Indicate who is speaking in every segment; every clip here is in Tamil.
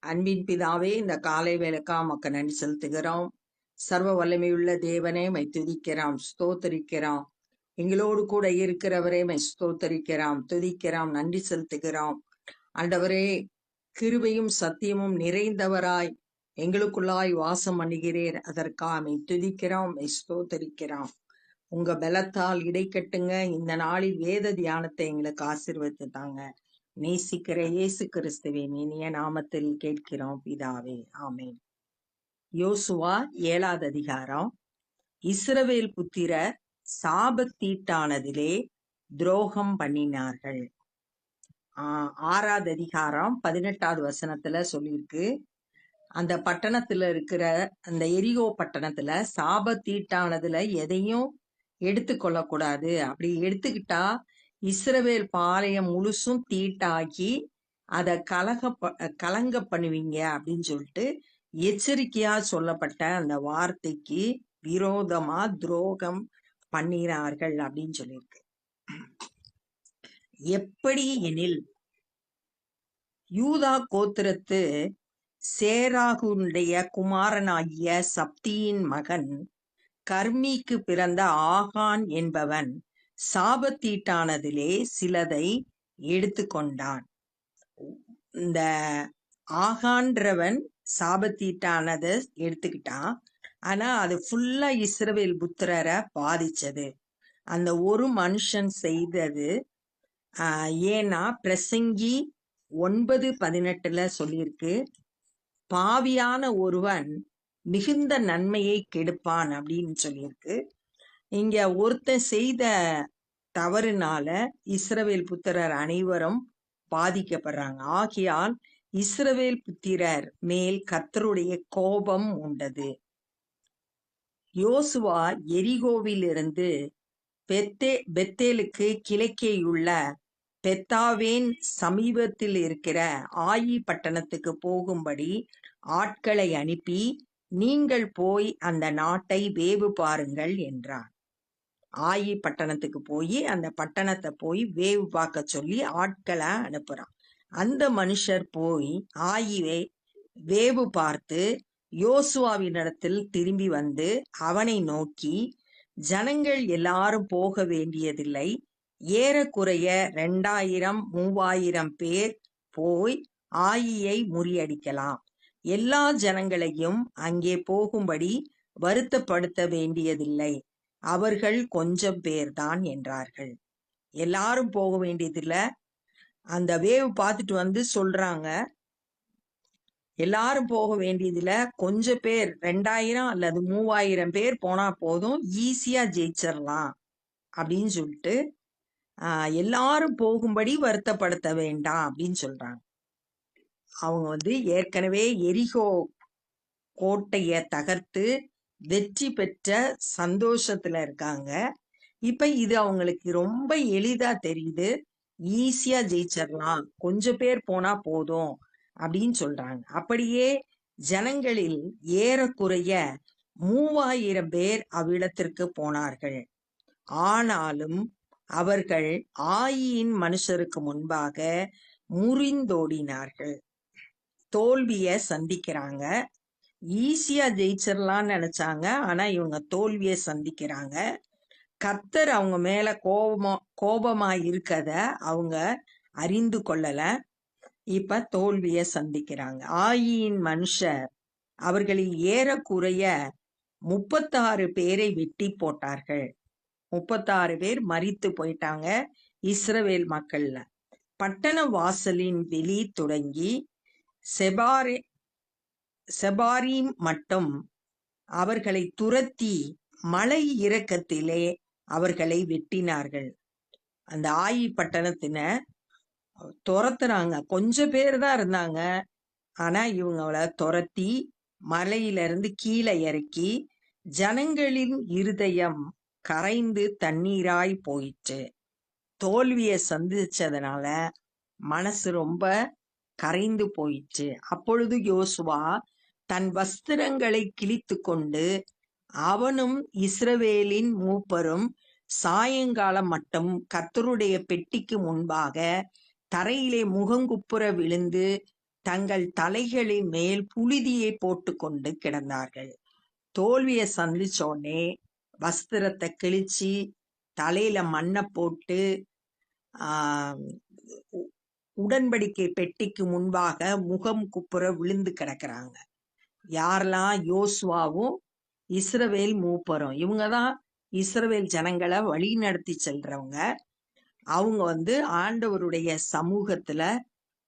Speaker 1: அன்பின் பிதாவே, இந்த காலை வேளைக்கா உமக்கு நன்றி செலுத்துகிறோம். சர்வ வல்லமையுள்ள தேவனே மை துதிக்கிறோம், ஸ்தோத்தரிக்கிறோம். எங்களோடு கூட இருக்கிறவரே மை ஸ்தோத்தரிக்கிறோம், துதிக்கிறோம், நன்றி செலுத்துகிறோம். ஆண்டவரே, கிருபையும் சத்தியமும் நிறைந்தவராய் எங்களுக்குள்ளாய் வாசம் பண்ணுகிறீர். அதற்காக மை துதிக்கிறோம், மை ஸ்தோத்தரிக்கிறோம். உங்க பலத்தால் இடைக்கட்டுங்க. இந்த நாளில் வேத தியானத்தை எங்களுக்கு ஆசீர்வதித்து தாங்க. நேசிக்கிற இயேசு கிறிஸ்துவின் இனிய நாமத்தில் கேட்கிறோம் பிதாவே, ஆமென். யோசுவா 7வது அதிகாரம். இஸ்ரவேல் புத்திரர் சாபத்தீட்டானதிலே துரோகம் பண்ணினார்கள். 6வது அதிகாரம் 18வது வசனத்துல சொல்லியிருக்கு. அந்த பட்டணத்துல இருக்கிற அந்த எரிகோ பட்டணத்துல சாபத்தீட்டானதுல எதையும் எடுத்துக்கொள்ளக்கூடாது. அப்படி எடுத்துக்கிட்டா இஸ்ரவேல் பாளையம் முழுசும் தீட்டாக்கி அதை கலங்க பண்ணுவீங்க அப்படின்னு சொல்லிட்டு எச்சரிக்கையா சொல்லப்பட்ட அந்த வார்த்தைக்கு விரோதமா துரோகம் பண்ணினார்கள் அப்படின்னு சொல்லியிருக்கு. எப்படி எனில், யூதா கோத்திரத்து சேராகுனுடைய குமாரனாகிய சப்தியின் மகன் கர்மிக்கு பிறந்த ஆகான் என்பவன் சாபத்தீட்டானதிலே சிலதை எடுத்துக்கொண்டான். இந்த ஆகான்றவன் சாபத்தீட்டானதை எடுத்துக்கிட்டான். ஆனா அது ஃபுல்லா இஸ்ரவேல் புத்திரரை பாதிச்சது. அந்த ஒரு மனுஷன் செய்தது. ஏன்னா பிரசங்கி 9:18 சொல்லியிருக்கு, பாவியான ஒருவன் மிகுந்த நன்மையை கெடுப்பான் அப்படின்னு சொல்லியிருக்கு. இங்க ஒருத்தன் செய்த தவறுனால இஸ்ரவேல் புத்திரர் அனைவரும் பாதிக்கப்படுறாங்க. ஆகையால் இஸ்ரவேல் புத்திரர் மேல் கர்த்தருடைய கோபம் உண்டது. யோசுவா எரிகோவிலிருந்து பெத்தேலுக்கு கிழக்கேயுள்ள பெத்தாவேன் சமீபத்தில் இருக்கிற ஆயி பட்டணத்துக்கு போகும்படி ஆட்களை அனுப்பி, நீங்கள் போய் அந்த நாட்டை வேவு பாருங்கள் என்றார். ஆயி பட்டணத்துக்கு போய் அந்த பட்டணத்தை போய் வேவு பார்க்க சொல்லி ஆட்களை அனுப்புறான். அந்த மனுஷர் போய் ஆயியை வேவு பார்த்து யோசுவாவினிடத்தில் திரும்பி வந்து அவனை நோக்கி, ஜனங்கள் எல்லாரும் போக வேண்டியதில்லை, ஏறக்குறைய 2000-3000 பேர் போய் ஆயியை முறியடிக்கலாம். எல்லா ஜனங்களையும் அங்கே போகும்படி வருத்தப்படுத்த வேண்டியதில்லை, அவர்கள் கொஞ்சம் பேர்தான் என்றார்கள். எல்லாரும் போக வேண்டியதில்லை. அந்த வேவு பார்த்துட்டு வந்து சொல்றாங்க, எல்லாரும் போக வேண்டியதுல கொஞ்சம் பேர் 2000 அல்லது 3000 பேர் போனா போதும், ஈஸியா ஜெயிச்சிடலாம் அப்படின்னு சொல்லிட்டு எல்லாரும் போகும்படி வருத்தப்படுத்த வேண்டாம் அப்படின்னு சொல்றாங்க. அவங்க ஏற்கனவே எரிகோ கோட்டைய தகர்த்து வெற்றி பெற்ற சந்தோஷத்துல இருக்காங்க. இப்ப இது அவங்களுக்கு ரொம்ப எளிதா தெரியுது, ஈஸியா ஜெயிச்சிடலாம், கொஞ்சம் பேர் போனா போதும் அப்படின்னு சொல்றாங்க. அப்படியே ஜனங்களில் ஏறக்குறைய 3000 பேர் அவ்விடத்திற்கு போனார்கள். ஆனாலும் அவர்கள் ஆயின் மனுஷருக்கு முன்பாக முறிந்தோடினார்கள். தோல்விய சந்திக்கிறாங்க. ஈஸியா ஜெயிச்சிடலாம்னு நினைச்சாங்க, ஆனா இவங்க தோல்விய சந்திக்கிறாங்க. கர்த்தர் அவங்க மேல கோபமா இருக்கத அவங்க அறிந்து கொள்ளல. இப்ப தோல்விய சந்திக்கிறாங்க. ஆயின் மனுஷர் அவர்களில் ஏறக்குறைய 36 பேரை வெட்டி போட்டார்கள். 36 பேர் மரித்து போயிட்டாங்க இஸ்ரவேல் மக்கள்ல. பட்டண வாசலின் வெளி தொடங்கி செபாரீம் மட்டும் அவர்களை துரத்தி மலை இறக்கத்திலே அவர்களை வெட்டினார்கள். அந்த ஆயி பட்டணத்தின துரத்துறாங்க. கொஞ்சம் பேர் தான் இருந்தாங்க, ஆனா இவங்கள துரத்தி மலையில இருந்து கீழே இறக்கி ஜனங்களின் இருதயம் கரைந்து தண்ணீராய் போயிற்று. தோல்விய சந்திச்சதுனால மனசு ரொம்ப கரைந்து போயிற்று. அப்பொழுது யோசுவா தன் வஸ்திரங்களை கிழித்து கொண்டு அவனும் இஸ்ரவேலின் மூப்பரும் சாயங்காலம் மட்டும் கர்த்தருடைய பெட்டிக்கு முன்பாக தரையிலே முகங்குப்புற விழுந்து தங்கள் தலைகளின் மேல் புழுதியை போட்டுக்கொண்டு கிடந்தார்கள். தோல்வியை சந்திச்சோடனே வஸ்திரத்தை கிழிச்சு தலையில மண்ணை போட்டு உடன்படிக்கை பெட்டிக்கு முன்பாக முகம் குப்புற விழுந்து கிடக்குறாங்க. யாரெல்லாம்? யோசுவாவும் இஸ்ரவேல் மூப்பரும். இவங்கதான் இஸ்ரவேல் ஜனங்களை வழி நடத்தி செல்றவங்க. அவங்க ஆண்டவருடைய சமூகத்துல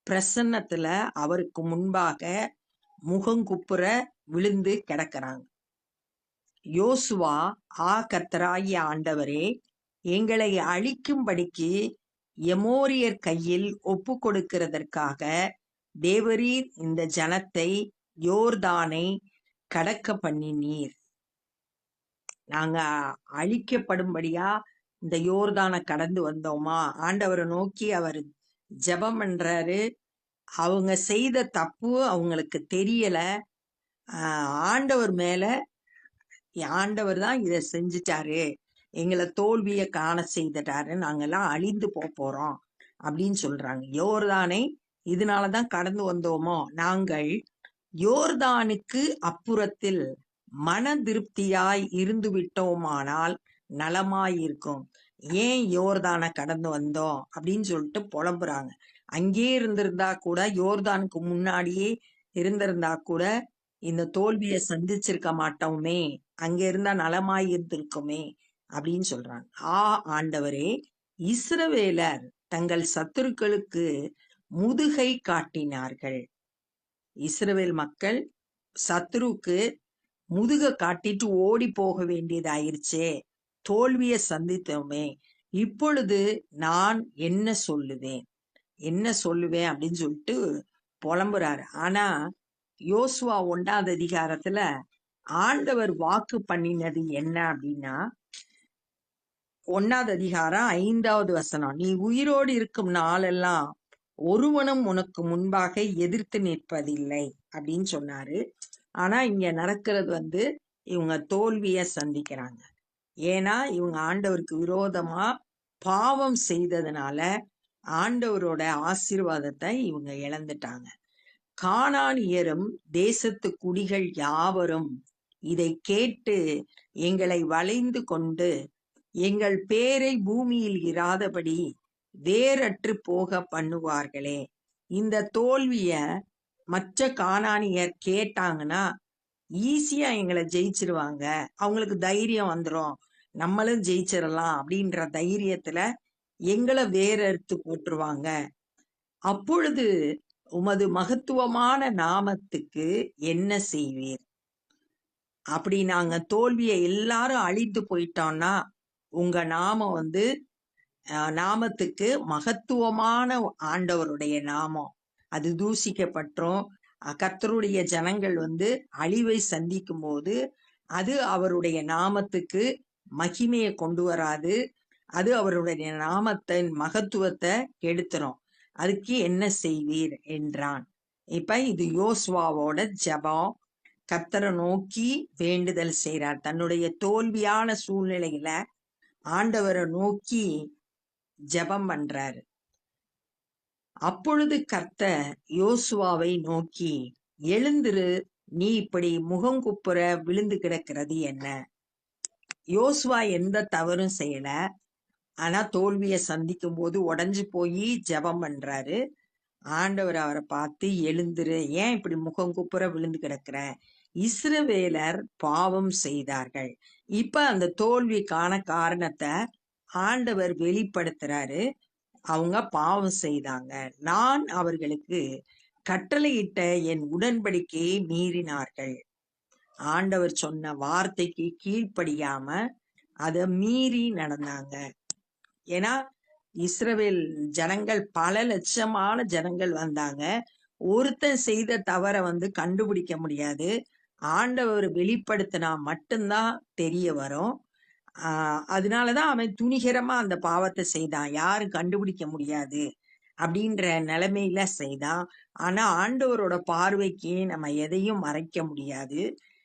Speaker 1: பிரசன்னத்துல அவருக்கு முன்பாக முகங்குப்புற விழுந்து கிடக்கிறாங்க. யோசுவா, கர்த்தராகிய ஆண்டவரே, எங்களை அழிக்கும்படிக்கு எமோரியர் கையில் ஒப்பு கொடுக்கிறதற்காக தேவரீர் இந்த ஜனத்தை யோர்தானை கடக்க பண்ணினீர். நாங்க அழிக்கப்படும்படியா இந்த யோர்தானை கடந்து வந்தோமா? ஆண்டவரை நோக்கி அவர் ஜெபம் பண்றாரு. அவங்க செய்த தப்பு அவங்களுக்கு தெரியல. ஆண்டவர் மேல, ஆண்டவர் தான் இதை செஞ்சுட்டாரு, எங்களை தோல்வியை காண செய்துட்டாரு, நாங்கெல்லாம் அழிந்து போறோம் அப்படின்னு சொல்றாங்க. யோர்தானை இதனாலதான் கடந்து வந்தோமோ? நாங்கள் யோர்தானுக்கு அப்புறத்தில் மன திருப்தியாய் இருந்து விட்டோமானால் நலமாயிருக்கும். ஏன் யோர்தானை கடந்து வந்தோம் அப்படின்னு சொல்லிட்டு புலம்புறாங்க. அங்கே இருந்திருந்தா கூட, யோர்தானுக்கு முன்னாடியே இருந்திருந்தா கூட இந்த தோல்வியை சந்திச்சிருக்க மாட்டோமே, அங்க இருந்தா நலமாய் இருந்திருக்குமே அப்படின்னு சொல்றாங்க. ஆண்டவரே, இஸ்ரவேலர் தங்கள் சத்துருக்களுக்கு முதுகை காட்டினார்கள். இஸ்ரவேல் மக்கள் சத்துருக்கு முதுக காட்டிட்டு ஓடி போக வேண்டியதாயிருச்சே, தோல்வியை சந்தித்தோமே, இப்பொழுது நான் என்ன சொல்லுவேன் அப்படின்னு சொல்லிட்டு புலம்புறாரு. ஆனா யோசுவா 1ஆம் அதிகாரத்துல ஆண்டவர் வாக்கு பண்ணினது என்ன அப்படின்னா, 1ஆம் அதிகாரம் 5வது வசனம், நீ உயிரோடு இருக்கும் நாளெல்லாம் ஒருவனும் உனக்கு முன்பாக எதிர்த்து நிற்பதில்லை அப்படின்னு சொன்னாரு. ஆனா இங்க நடக்கிறது இவங்க தோல்விய சந்திக்கிறாங்க. ஏன்னா இவங்க ஆண்டவருக்கு விரோதமா பாவம் செய்ததுனால ஆண்டவரோட ஆசீர்வாதத்தை இவங்க இழந்துட்டாங்க. கானானியரும் தேசத்து குடிகள் யாவரும் இதை கேட்டு எங்களை வளைந்து கொண்டு எங்கள் பேரை பூமியில் இராதபடி வேறற்று போக பண்ணுவார்களே. இந்த தோல்விய மற்ற கானானியர் கேட்டாங்கன்னா ஈஸியா எங்களை ஜெயிச்சிருவாங்க, அவங்களுக்கு தைரியம் வந்துடும், நம்மளும் ஜெயிச்சிடலாம் அப்படின்ற தைரியத்துல எங்களை வேறறுத்து போட்டுருவாங்க. அப்பொழுது உமது மகத்துவமான நாமத்துக்கு என்ன செய்வீர்? அப்படி நாங்க தோல்வியை எல்லாரும் அழித்து போயிட்டோம்னா உங்க நாமம் நாமத்துக்கு மகத்துவமான ஆண்டவருடைய நாமம் அது தூசிக்கப்பட்டோம். கர்த்தருடைய ஜனங்கள் அழிவை சந்திக்கும் போது அது அவருடைய நாமத்துக்கு மகிமையை கொண்டு வராது, அது அவருடைய நாமத்தின் மகத்துவத்தை கெடுத்துரும். அதுக்கு என்ன செய்வீர் என்றான். இப்ப இது யோசுவாவோட ஜெபம். கர்த்தரை நோக்கி வேண்டுதல் செய்றார். தன்னுடைய தோல்வியான சூழ்நிலையில ஆண்டவரை நோக்கி ஜெபம் பண்றாரு. அப்பொழுது கர்த்தர் யோசுவாவை நோக்கி, எழுந்திரு, நீ இப்படி முகங்குப்புற விழுந்து கிடக்கிறது என்ன? யோசுவா எந்த தவறும் செய்யல. ஆனா தோல்வியை சந்திக்கும் போது உடஞ்சு போய் ஜெபம் பண்றாரு. ஆண்டவர் அவரை பார்த்து, எழுந்திரு, ஏன் இப்படி முகங்குப்புற விழுந்து கிடக்குற? இஸ்ரவேலர் பாவம் செய்தார்கள். இப்ப அந்த தோல்விக்கான காரணத்தை ஆண்டவர் வெளிப்படுத்துறாரு. அவங்க பாவம் செய்தாங்க, நான் அவர்களுக்கு கட்டளையிட்ட என் உடன்படிக்கையை மீறினார்கள். ஆண்டவர் சொன்ன வார்த்தைக்கு கீழ்ப்படியாம அதை மீறி நடந்தாங்க. ஏன்னா இஸ்ரவேல் ஜனங்கள் பல லட்சமான ஜனங்கள் வந்தாங்க. ஒருத்தன் செய்த தவற கண்டுபிடிக்க முடியாது, ஆண்டவர் வெளிப்படுத்தினா மட்டும்தான் தெரிய வரும். அதனாலதான் அவன் துணிகரமா அந்த பாவத்தை செய்தான், யாரும் கண்டுபிடிக்க முடியாது அப்படின்ற நிலைமையில செய்தான். ஆனா ஆண்டவரோட பார்வைக்கு நம்ம எதையும் மறைக்க முடியாது,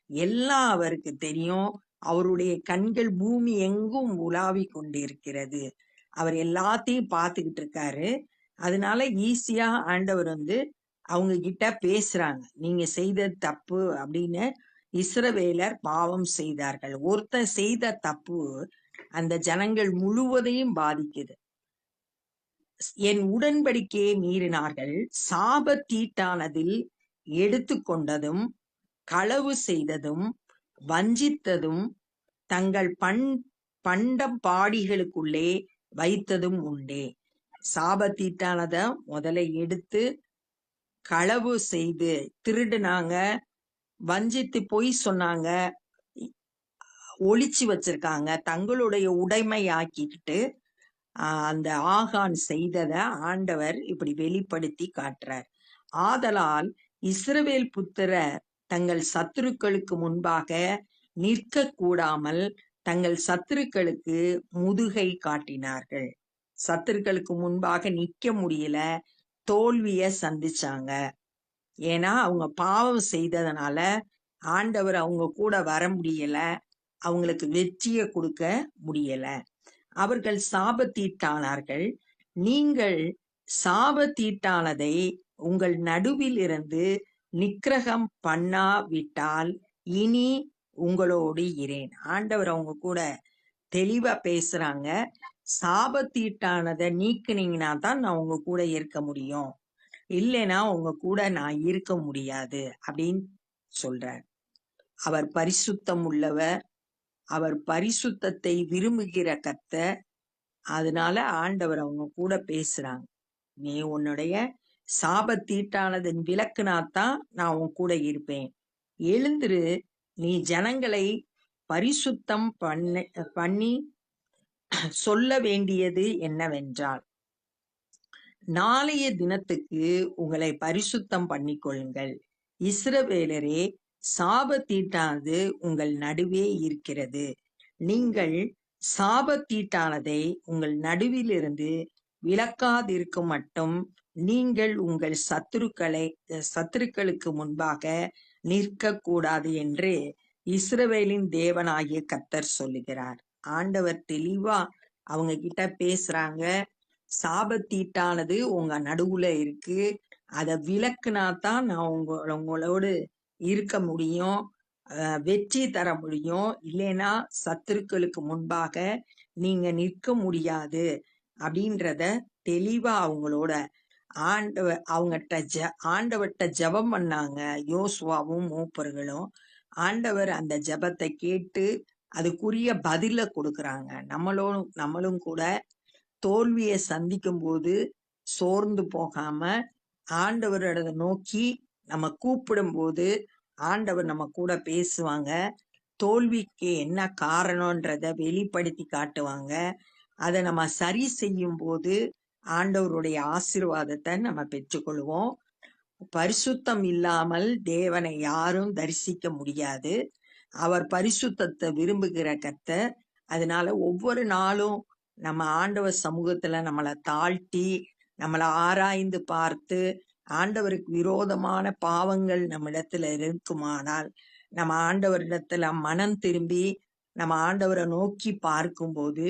Speaker 1: எல்லாம் அவருக்கு தெரியும். அவருடைய கண்கள் பூமி எங்கும் உலாவி கொண்டிருக்கிறது, அவர் எல்லாத்தையும் பார்த்துக்கிட்டு இருக்காரு. அதனால ஈஸியா ஆண்டவர் அவங்க கிட்ட பேசுறாங்க, நீங்க செய்தது தப்பு அப்படின்னு. இஸ்ரவேலர் பாவம் செய்தார்கள். ஒருத்தன் செய்த தப்பு அந்த ஜனங்கள் முழுவதையும் பாதிக்குது. என் உடன்படிக்கையை மீறினார்கள், சாபத்தீட்டானதில் எடுத்துக்கொண்டதும் களவு செய்ததும் வஞ்சித்ததும் தங்கள் பண்டப்பாடிகளுக்குள்ளே வைத்ததும் உண்டே. சாபத்தீட்டானத முதல்ல எடுத்து களவு செய்து திருடுனாங்க, வஞ்சித்து பொய் சொன்னாங்க, ஒளிச்சு வச்சிருக்காங்க, தங்களுடைய உடைமையாக்கிக்கிட்டு அந்த ஆகான் செய்தத ஆண்டவர் இப்படி வெளிப்படுத்தி காட்டுறார். ஆதலால் இஸ்ரவேல் புத்திரர் தங்கள் சத்துருக்களுக்கு முன்பாக நிற்க கூடாமல் தங்கள் சத்துருக்களுக்கு முதுகை காட்டினார்கள். சத்துருக்களுக்கு முன்பாக நிக்க முடியல, தோல்விய சந்திச்சாங்க. ஏன்னா அவங்க பாவம் செய்ததுனால ஆண்டவர் அவங்க கூட வர முடியல, அவங்களுக்கு வெற்றியை கொடுக்க முடியல. அவர்கள் சாபத்தீட்டானார்கள். நீங்கள் சாபத்தீட்டானதை உங்கள் நடுவில் இருந்து நிக்கிரகம் பண்ணாவிட்டால் இனி உங்களோடு இரேன். ஆண்டவர் அவங்க கூட தெளிவா பேசுறாங்க. சாபத்தீட்டானதை நீக்குனீங்கன்னா தான் நான் உங்க கூட இருக்க முடியும், இல்லைன்னா உங்க கூட நான் இருக்க முடியாது அப்படின்னு சொல்றார். அவர் பரிசுத்தம் உள்ளவர், அவர் பரிசுத்தத்தை விரும்புகிற கர்த்தர். அதனால ஆண்டவர் அவங்க கூட பேசுறாங்க. நீ உன்னுடைய சாபத்தீட்டானதன் விலக்குனாத்தான் நான் உன் கூட இருப்பேன். எழுந்திரு, நீ ஜனங்களை பரிசுத்தம் பண்ணி சொல்ல வேண்டியது என்னவென்றால், நாளைய தினத்துக்கு உங்களை பரிசுத்தம் பண்ணிக்கொள்ளுங்கள். இஸ்ரவேலரே, சாபத்தீட்டானது உங்கள் நடுவே இருக்கிறது. நீங்கள் சாபத்தீட்டானதை உங்கள் நடுவிலிருந்து விலக்காதிருக்கும் மட்டும் நீங்கள் உங்கள் சத்துருக்களுக்கு முன்பாக நிற்க கூடாது என்று இஸ்ரவேலின் தேவனாகிய கர்த்தர் சொல்லுகிறார். ஆண்டவர் தெளிவா அவங்க கிட்ட பேசுறாங்க. சாபத்தீட்டானது உங்க நடுவுல இருக்கு, அதை விலக்குனாதான் நான் உங்களோடு இருக்க முடியும், வெற்றி தர முடியும், இல்லைன்னா சத்துருக்களுக்கு முன்பாக நீங்க நிற்க முடியாது அப்படின்றத தெளிவா அவங்களோட ஆண்டவர்கிட்ட ஜெபம் பண்ணாங்க. யோசுவாவும் மூப்பர்களும். ஆண்டவர் அந்த ஜெபத்தை கேட்டு அதுக்குரிய பதில கொடுக்கறாங்க. நம்மளும் கூட தோல்வியை சந்திக்கும் போது சோர்ந்து போகாம ஆண்டவரோட நோக்கி நம்ம கூப்பிடும் போது ஆண்டவர் நம்ம கூட பேசுவாங்க. தோல்விக்கு என்ன காரணம்ன்றத வெளிப்படுத்தி காட்டுவாங்க. அதை நம்ம சரி செய்யும் போது ஆண்டவருடைய ஆசீர்வாதத்தை நம்ம பெற்றுக்கொள்வோம். பரிசுத்தம் இல்லாமல் தேவனை யாரும் தரிசிக்க முடியாது. அவர் பரிசுத்தத்தை விரும்புகிற கர்த்தர். அதனால ஒவ்வொரு நாளும் நம்ம ஆண்டவர் சமூகத்துல நம்மளை தாழ்த்தி நம்மளை ஆராய்ந்து பார்த்து, ஆண்டவருக்கு விரோதமான பாவங்கள் நம்ம இடத்துல இருக்குமானால் நம்ம ஆண்டவரிடத்துல மனம் திரும்பி நம்ம ஆண்டவரை நோக்கி பார்க்கும்போது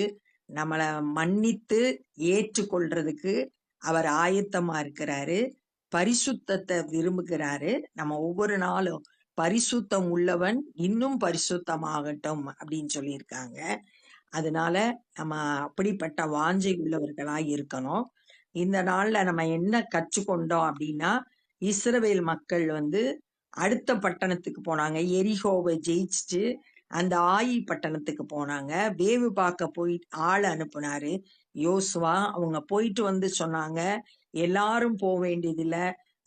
Speaker 1: நம்மளை மன்னித்து ஏற்றுக்கொள்றதுக்கு அவர் ஆயத்தமா இருக்கிறாரு. பரிசுத்தத்தை விரும்புகிறாரு. நம்ம ஒவ்வொரு நாளும் பரிசுத்தம் உள்ளவன் இன்னும் பரிசுத்தமாகட்டும் அப்படின்னு சொல்லியிருக்காங்க. அதனால நம்ம அப்படிப்பட்ட வாஞ்சை உள்ளவர்களா இருக்கணும். இந்த நாள்ல நம்ம என்ன கற்றுக்கொண்டோம் அப்படின்னா, இஸ்ரவேல் மக்கள் அடுத்த பட்டணத்துக்கு போனாங்க. எரிகோவை ஜெயிச்சுட்டு அந்த ஆயி பட்டணத்துக்கு போனாங்க. வேவு பார்க்க போய் ஆள் அனுப்புனாரு யோசுவா. அவங்க போயிட்டு சொன்னாங்க, எல்லாரும் போக வேண்டியதில்ல,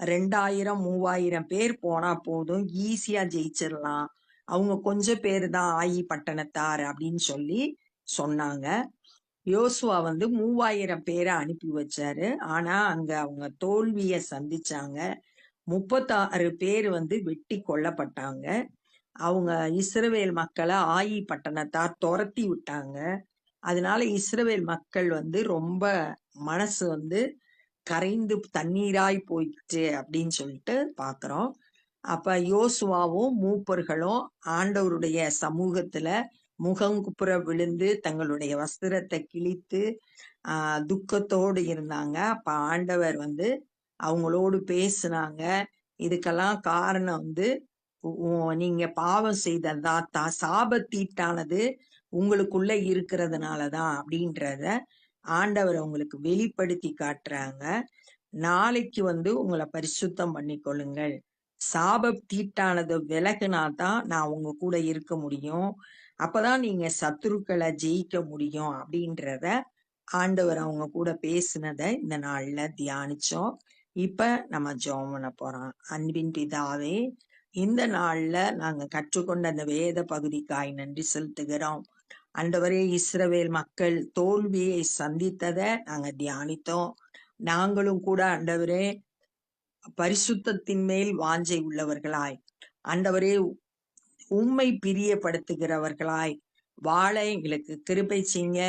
Speaker 1: 2000-3000 பேர் போனா போதும், ஈஸியா ஜெயிச்சிடலாம், அவங்க கொஞ்சம் பேர் தான் ஆயி பட்டணத்தார் அப்படின்னு சொல்லி சொன்னாங்க. யோசுவா 3000 பேரை அனுப்பி வச்சாரு. ஆனா அங்க அவங்க தோல்விய சந்திச்சாங்க. 36 பேர் வெட்டி கொல்லப்பட்டாங்க. அவங்க இஸ்ரவேல் மக்களை ஆயி பட்டணத்தார் துரத்தி விட்டாங்க. அதனால இஸ்ரவேல் மக்கள் ரொம்ப மனசு கரைந்து தண்ணீராய் போயிடுச்சு அப்படின்னு சொல்லிட்டு பாக்குறோம். அப்ப யோசுவாவும் மூப்பர்களும் ஆண்டவருடைய சமூகத்துல முகங்குப்புற விழுந்து தங்களுடைய வஸ்திரத்தை கிழித்து துக்கத்தோடு இருந்தாங்க. அப்ப ஆண்டவர் அவங்களோடு பேசுனாங்க. இதுக்கெல்லாம் காரணம் வந்து நீங்க பாவம் செய்ததா சாபத்தீட்டானது உங்களுக்குள்ள இருக்கிறதுனாலதான் அப்படின்றத ஆண்டவர் உங்களுக்கு வெளிப்படுத்தி காட்டுறாங்க. நாளைக்கு வந்து உங்களை பரிசுத்தம் பண்ணிக்கொள்ளுங்கள். சாப தீட்டானது விலகுனாதான் நான் உங்க கூட இருக்க முடியும். அப்பதான் நீங்க சத்துருக்களை ஜெயிக்க முடியும் அப்படின்றத ஆண்டவர் அவங்க கூட பேசினத இந்த நாள்ல தியானிச்சோம். இப்ப நம்ம ஜெபம் பண்ண போறோம். அன்பின் பிதாவே, இந்த நாள்ல நாங்க கற்றுக்கொண்ட அந்த வேத பகுதிக்காய் நன்றி செலுத்துகிறோம். ஆண்டவரே, இஸ்ரவேல் மக்கள் தோல்வியை சந்தித்ததை நாங்க தியானித்தோம். நாங்களும் கூட ஆண்டவரே பரிசுத்தத்தின் மேல் வாஞ்சை உள்ளவர்களாய், ஆண்டவரே உம்மை பிரியப்படுத்துகிறவர்களாய் வாழ எங்களுக்கு கிருபை செய்யுங்க.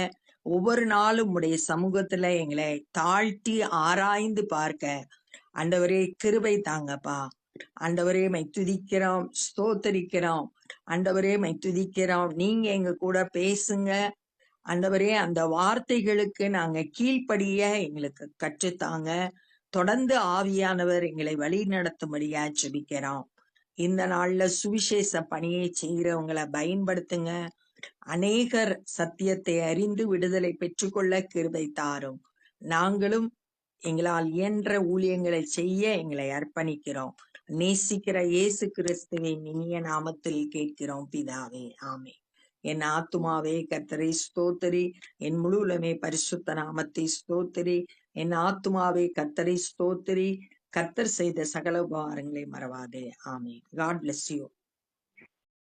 Speaker 1: ஒவ்வொரு நாளும் உடைய சமூகத்துல எங்களை தாழ்த்தி ஆராய்ந்து பார்க்க ஆண்டவரே கிருபை தாங்கப்பா. ஆண்டவரே மை துதிக்கிறோம், ஸ்தோத்தரிக்கிறோம். ஆண்டவரே மை துதிக்கிறோம். நீங்க எங்க கூட பேசுங்க ஆண்டவரே. அந்த வார்த்தைகளுக்கு நாங்க கீழ்ப்படிய எங்களுக்கு கற்றுத்தாங்க. தொடர்ந்து ஆவியானவர் எங்களை வழி நடத்தும்படியா ஜெபிக்கிறோம். இந்த நாள்ல சுவிசேஷ பணியை செய்கிறவங்களை பயன்படுத்துங்க. அநேகர் சத்தியத்தை அறிந்து விடுதலை பெற்றுக்கொள்ள கிருபை தாரும். நாங்களும் எங்களால் இயன்ற ஊழியங்களை செய்ய எங்களை அர்ப்பணிக்கிறோம். நேசிக்கிற இயேசு கிறிஸ்துவின் இனிய நாமத்தில் கேட்கிறோம் பிதாவே, ஆமே. என் ஆத்துமாவே கர்த்தரை ஸ்தோத்திரி, என் முழுவலுமே பரிசுத்த நாமத்தை ஸ்தோத்திரி. என் ஆத்துமாவே கர்த்தரை ஸ்தோத்திரி, கர்த்தர் செய்த சகல உபகாரங்களை மறவாதே. ஆமே. God bless you.